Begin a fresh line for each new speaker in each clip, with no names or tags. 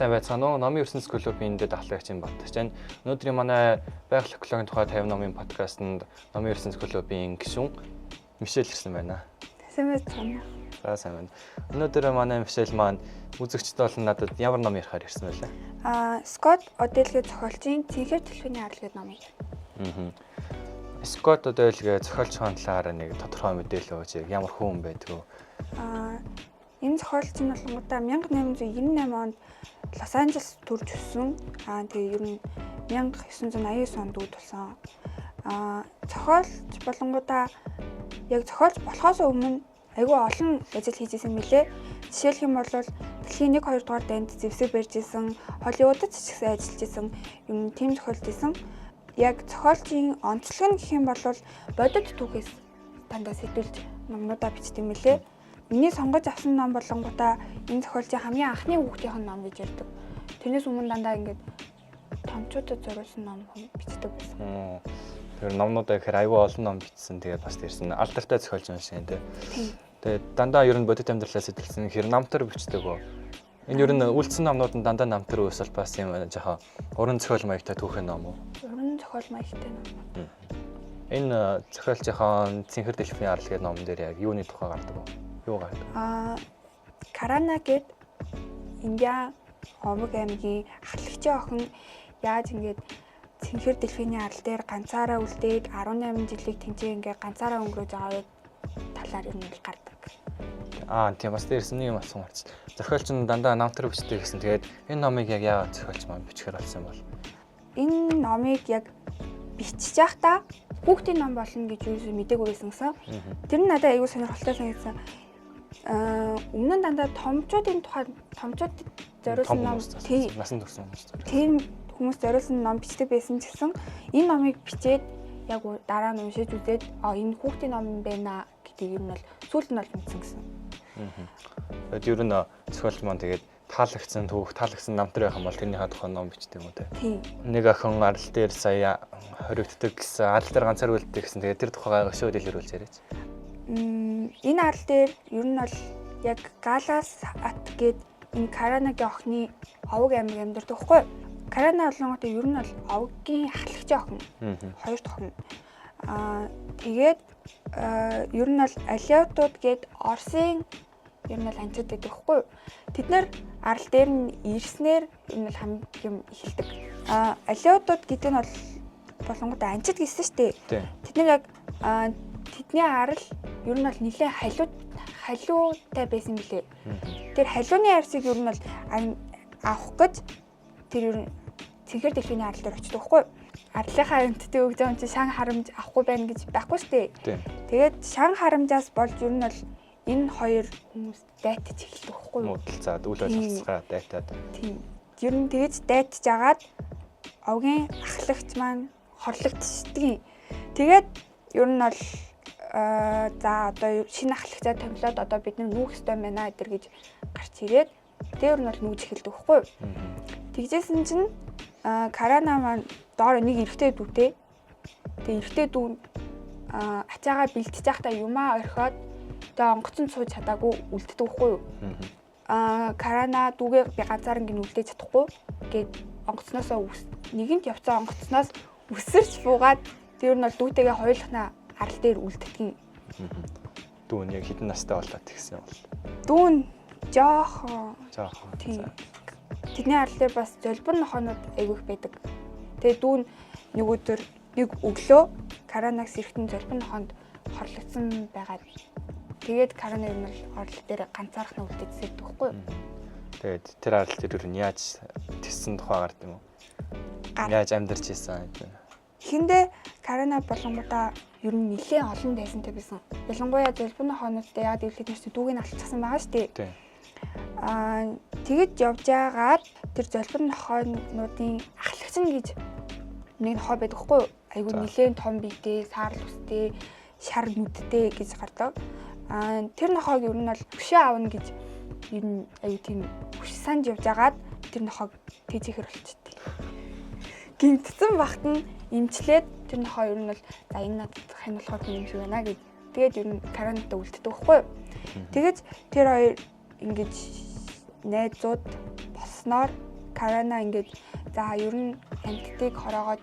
сайн байцгаана уу? Номын ертөнц клубын дэд ахлагч юм Батчаан. Өнөөдрийн манай байгаль экологийн тухай 50 номын подкастт Номын ертөнц клубын гишүүн Мишель ирсэн байна.
Сайн байна.
За сайн байна. Өнөөдөр манай Мишель маань үзэгчд болон надад ямар ном ярихаар ирсэн байлаа?
Скот Оделгийн зохиолчийн Цэнхэр дэлхийний арал гэдэг номыг.
Скот Оделгийн зохиолчийн талаар нэг тодорхой мэдээлэл өгөөч. Ямар хүн байдаг вэ?
Энэ зохиолч нь болгоомжтой 1898 онд Лос Анжелес төрж өссөн. Тэгээ ер нь 1989 онд үд болсон. Зохиолч болгоомжтой яг зохиолч болохоос өмнө айгүй олон ажил хийж исэн мэлээ. Жишээлх юм бол дэлхийн 1-2 дугаар дайнд зэвсэг барьж исэн, Холливуудад ч ихсэн ажиллаж исэн, юм тийм зохиолч исэн. Яг зохиолчийн онцлог нь гэх юм бол бодит түүхээс дандаа сэтүүлж номнуудаа бичдэг мэлээ. Миний сонгож авсан ном болонгуудаа энэ зохиолчийн хамгийн анхны хүүхдийн ном гэж ярьдаг. Тэрнээс өмнө дандаа ингээд томчуудад зориулсан ном бичдэг байсан.
Тэр номнуудаа гэхээр аюул олон ном бичсэн. Тэгээд бас тэрсэн алдартай зохиолч юм шиг тийм. Тэгээд дандаа ер нь бодит амьдралаа сэтэлсэн хэр намтар бичдэг гоо. Энэ ер нь үлдсэн номнууд нь дандаа намтар үүсэл бас юм жоохон уран зохиол маягтай түүхэн ном уу?
Уран зохиол маягтай ном.
Энэ зохиолчийн Цэнхэр дэлхийний арал гэдэг номон дээр яг юуны тухай гардаг вэ? Юу гардаг?
Карана гэд Индиа Омог аймгийн ахлагчийн охин яаж ингээд Цэнхэр дэлхийний арал дээр ганцаараа үлдээд 18 жилийг тэнцээ ингээд ганцаараа өнгөрөөж байгаа талаар юм л гардаг.
Тийм бас дээрсэн нэг юм болсон гарч. Зохиолч нь дандаа намтар бичдэг гэсэн. Тэгээд энэ номыг яг яагаад зохиолч маань бичгээр болсон бол?
Энэ номыг яг бичиж байхдаа хүүхдийн ном болно гэж юу мэдээгүй байсан гэсэн. Тэр нь надад аягүй сонирхолтой санагдсан. Өмнө нь дандаа томчуудын тухай томчууд зориулсан ном
насан турш хүмүүс зориулсан.
Тийм хүмүүс зориулсан ном бичдэг байсан ч гэсэн энэ номыг бичээд яг дараа нь уншиж үзээд энэ хүүхдийн ном юм байна гэдэг юм бол сүүлд нь бол мэдсэн гэсэн.
Тэгээд ер нь зохиолч маань тэгээд таалагдсан түүх, таалагдсан намтар байх юм бол тэрнийхээ тухай ном бичдэг юм уу те?
Тийм.
Нэг охин арал дээр сая хоригддаг гэсэн, арал дээр ганцаар үлддэг гэсэн. Тэгээд тэр тухайгаа өшөө дэлгэрүүлж яриач.
Энэ арал дээр ер нь бол яг Галас ат гээд энэ Каранагийн охины овог аймаг амьдардаг хгүй. Карана болонготой ер нь бол овгийн ахлагчийн охин. Хоёр дахь охин. Тэгээд ер нь бол алиутууд гээд Оросын ер нь бол анчууд байдаг хгүй. Тэд нар арал дээр нь ирснээр ер нь хамгийн эхэлдэг. Алиутууд гэдэг нь бол болонготой анчид гэсэн шүү дээ. Тэд нар яг тэдний арал ер нь бол нэлээд халиутай байсан билээ. Тэр халиуны арсыг ер нь бол авах гэж тэр ер нь Цэнхэр дэлхийний арал дээр очдог хгүй. Арлынхаа амьтдыг өгж байгаа юм чи шан харамж авахгүй байна гэж байхгүй шүү дээ. Тэгээд шан харамжаас болж ер нь бол энэ хоёр хүмүүс дайтаж эхэлдэг хгүй.
Муудалцаад үл ойлголцохоо дайтаад.
Тийм. Ер нь тэгэж дайтаж агаад овгийн ахлагч маань хорлогдчихдаг. Тэгээд ер нь бол за одоо шинэ ахлагчаа томилоод одоо бид нүүх ёстой байна гэдэр гэж гарч ирээд тэр нь бол нүүж эхэлдэг хгүй. Тэгжсэн чинь Карана маань доор нэг эрэгтэй дүүтэй. Тэгээ эрэгтэй дүү ачаагаа бэлтэж байхдаа юмаа орхиод тэгээ онгоцон сууж чадаагүй үлддэг хгүй юу? Карана дүүгээ би ганцаар ингэ үлдээж чадахгүй гээд онгоцноосоо нэгэнт явцсан онгоцноос үсэрч буугаад тэр нь бол дүүтэйгээ хоёулахнаа арал дээр үлддэг.
Дүүн яг хэдэн настай болоод тэгсэн юм бол?
Дүүн жоохон.
Тийм.
Тэдний арал дээр бас золбор нохоонууд айгүйх байдаг. Тэгээ дүүн нэг өдөр нэг өглөө Каранагс эргэтэн золбор нохоонд хорлогдсон байгаа. Тэгээд Карана ер нь арал дээр ганцаархнаа үлдээжсэн гэхгүй юу?
Тэгээд тэр арал дээр ер нь яаж тиссэн тухай гардаг юм уу? Яаж амьдарч ийсэн гэдэг.
Эхэндээ Карана болонгуудаа ер нь нэлээд олон дайсантай байсан. Ялангуяа золбор нохоонуудтай яг дэлхийд нэрч дүүгийг алчсан байгаа шүү дээ. Тэгэд явж байгаад тэр золбор нохоонуудын ахлагч нь гэж нэг нохоо байдаг хгүй юу? Айгу нэлээд том биетэй, саарл үстэй, шар нүдтэй гэж гардаг. Тэр нохоог ер нь бол хөшөө аавна гэж ер нь аюу тийм хөш санд явж байгаад тэр нохоог тэжээхэр болчихдээ. Гинтсэн багт нь имчлээд тэр нохоо ер нь бол за энэ надад хянуулахад юм шиг байна гэж тэгээд ер нь Каранатай үлддэг байхгүй юу? Тэгэж тэр хоёр ингэж найзууд болсноор Карана ингээд за ер нь амьтдыг хороогоод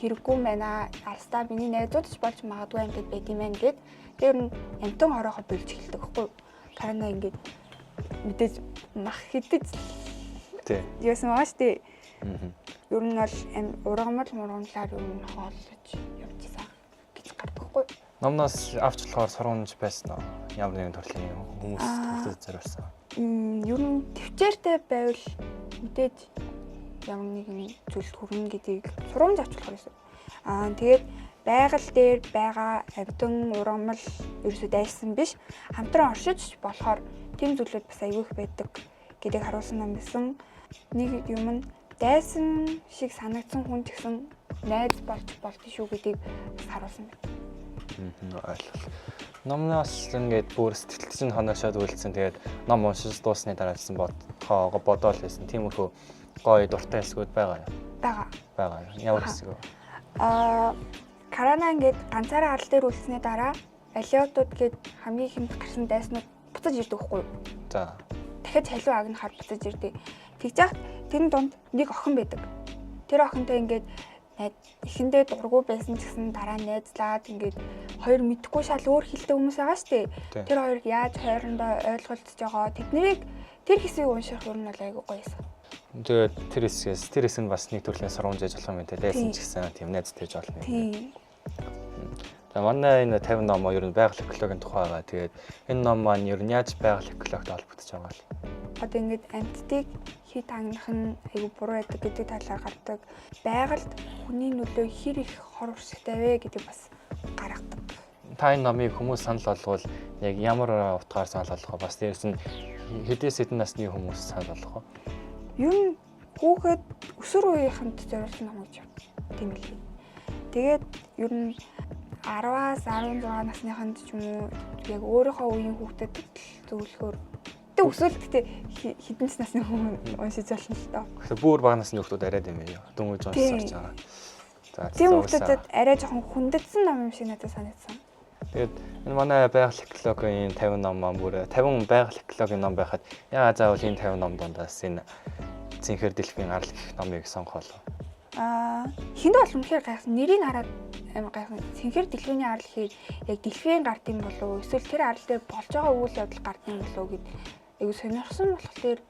хэрэггүй байна. Алстаа миний найзууд ч болж магадгүй ингээд байд юм байна гэд тэр нь амтан хороохоо болж эхэлдэг байхгүй юу? Карана ингээд мэдээж мах хидэж
Тий.
яасан маш тий. Ер нь бол ургамлаар ер нь хооллож явчихсан гэж гардаггүй.
Номноос авч болохоор сургамж байсан уу? Ямар нэгэн төрлийн хүмүүс төгсөж зориулсан.
Ер нь төвчээртэй байвал мэдээж ямар нэгэн зүйлд хүрнэ гэдгийг сургамж авч болохоор байсан. Тэгээд байгаль дээр байгаа амтан ургамал ерөөсөө дайсан биш. Хамтран оршиж болохоор тийм зүйлүүд бас аягүй их байдаг гэдгийг харуулсан юм байсан. Нэг юм нь дайсан шиг санагдсан хүн ч гэсэн найз болж болдсон шүү гэдгийг харуулсан байна.
Ойлголоо. Номноос ингээд бүр сэтгэлд чинь хоношоод үйлцсэн. Тэгээд ном уншиж дуусны дараалсан бодоол байсан. Тиймэрхүү гоё дуртай хэсгүүд байгаа юу? Байгаа. Ямар хэсэг вэ?
Карана ингээд ганцаараа арал дээр үлдсэний дараа алиотууд гээд хамгийн хэмт гарсан дайснууд буцаж ирдэг байхгүй юу?
За.
Дахиад халуун агнахаар буцаж ирдэг. Тэгж яах тэр дунд нэг охин байдаг. Тэр охинтой ингээд эхэндээ дургу байсан ч гэсэн дараа нь найзлаад ингээд хоёр мэдхгүй шал өөр хэлтэй хүмүүс байгаа шүү дээ. Тэр хоёрыг яаж хоорондоо ойлголцож байгаа тэднийг тэр хэсгийг унших юм бол айгүй гоё юмсан.
Тэгээд тэр хэсэг нь бас нэг төрлийн сургамж ээж болох юм те. Дайсан ч гэсэн тийм найз тээж болно.
Тийм.
За манай энэ 50 ном ер нь байгаль экологийн тухай байгаа. Тэгээд энэ ном маань ер нь яаж байгаль экологид холбогдож байгаа вэ?
Одоо ингээд амьтдыг хит хангах нь айгүй буруу байдаг гэдэг талаар гардаг. Байгальд хүний нөлөө хэр их хор уршигтай вэ гэдэг бас гаргадаг.
Та энэ номыг хүмүүс санал болгоод яг ямар утгаар санал болгох вэ? Бас дээрс нь хэдээс хэдэн насны хүмүүс санал болгох вэ?
Юу хүүхэд өсвөр үеийнхэнд зориулсан ном гэж байна. Тийм л. Тэгээд ер нь 10-аас 16 насныханд ч юм уу яг өөрийнхөө үеийн хүүхдэд зөвлөхөөр тэг өсвөлттэй хэдэн насны хүмүүс уншиж болно л доо.
Тэгэхээр бүр бага насны хүмүүс арай юм яа. Дөнгөж уншиж байгаа. За
тийм хүмүүсд арай жоохон хүндэтсэн ном юм шиг надад санагдсан.
Тэгээд энэ манай байгаль экологийн 50 ном маань бүр 50 байгаль экологийн ном байхад яа заавал энэ 50 ном дундаас энэ Цэнхэр дэлхийн арал гэх номыг сонгох болов.
Хинд бол үнэхээр гайхсан. Нэрийг хараад амар гайхсан. Цэнхэр дэлхийн арал гэхээр яг дэлхийн гард юм болов уу? Эсвэл тэр арал дээр болж байгаа үйл явдал гард юм болов уу гэд айгу сонирхсан болохоор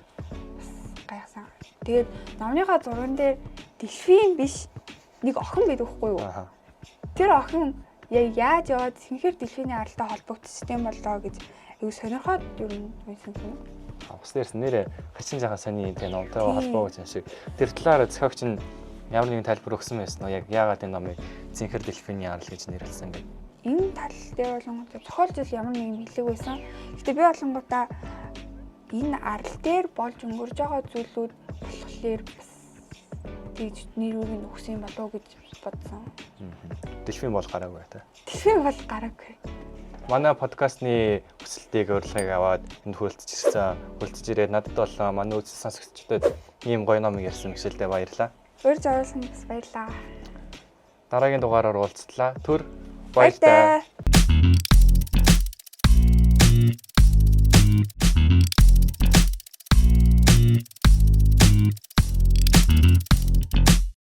бас гайхсан. Тэгээд номныхаа зурган дээр дэлхийн биш нэг охин байдаг хгүй юу? Тэр охин яаж яваад Цэнхэр дэлхийн аралтай холбогдсон юм болоо гэж айгу сонирхоод ер нь уншсан юм.
Бас дээрс нэрээ хачин жахан сони энэ номтойгоо холбоогч юм шиг. Тэр талаараа зохиогч нь ямар нэгэн тайлбар өгсөн байсан уу? Яг яагаад энэ номыг Цэнхэр дэлхийн арал гэж нэрлсэн бэ?
Энэ тал дээр болонготой зохиолч ямар нэгэн хэлэг байсан. Гэтэ би болонготой энэ арал дээр болж өнгөрж байгаа зүйлүүд болохоор бас тэгж нэрүүг нь өгсөн болов уу гэж бодсон.
Дэлхийн бол гараагүй та.
Дэлхийн бол гараагүй.
Манай подкастны хүсэлтийг урилгыг аваад энд хүрэлцэж ирээд надад бол манай үзэл сонсогчдод ийм гоё номыг ярьсан гişэлдээ баярлалаа.
Урьж оруулсан бас баярлалаа.
Дараагийн дугаараар уулзтлаа. Түр баяртай.